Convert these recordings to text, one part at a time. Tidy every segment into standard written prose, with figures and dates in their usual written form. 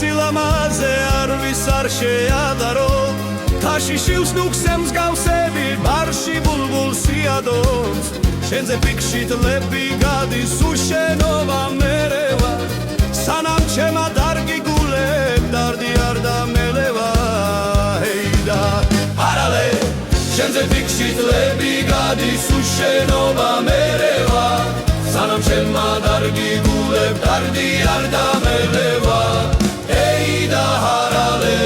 სილამაზე არ ვის არ შეადარო თაში შილს ნუქსემს გავსები მარში ბულბულს იადოს შენზე ფიქრში თლები გადის უშენობა მერევა სანამ ჩემა დარგი გულებ დარდი არ დამელევა ჰეიდა არალე შენზე ფიქრში თლები გადის უშენობა მერევა სანამ ჩემა დარგი გულებ დარდი არ დამელევა ჰეიდა არალე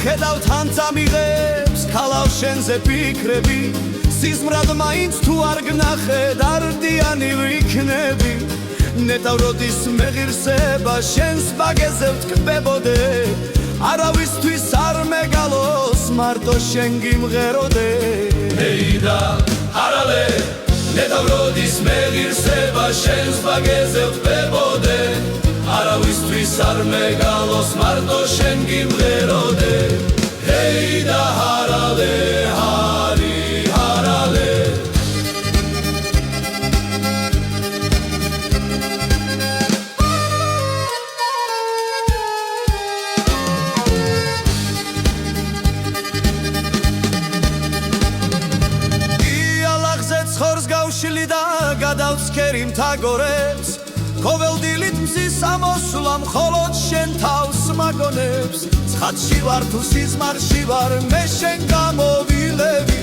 ხედავ თან წამიღებს ქალავ შენზე ფიქრები სიზმრად მაინც თუ არ გნახე დარდიანი ვიქნები ნეტავ როდის მეღირსება შენს ბაგეზე ვთქმებოდე არავისთვის არ მეგალოს მარტო შენ გიმღეროდე ჰეიდა არალე ნეტავ როდის მეღირსება შენს ბაგეზე ვთქმებოდე არავისთვის არ მეგალოს მარტო შენ გიმღეროდე ჰეიდა არალე არალე იალაღზე ცხორს გავშლი და გადავცქერი მთაგორებს ყოველდილით მზის ამოსვლა მხოლოდ შენ თავს მაგონებს ცხადში ვარ თუ სიზმარში ვარ მე შენ გამოვილები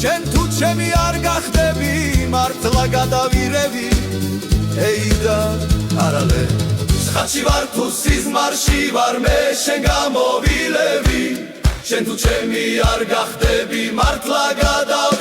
შენ თუ ჩემი არ გახდები მართლა გადავირევი ჰეიდა არალე ცხადში ვარ თუ სიზმარში ვარ მე შენ გამოვილები შენ თუ ჩემი არ გახდები მართლა გადავირევი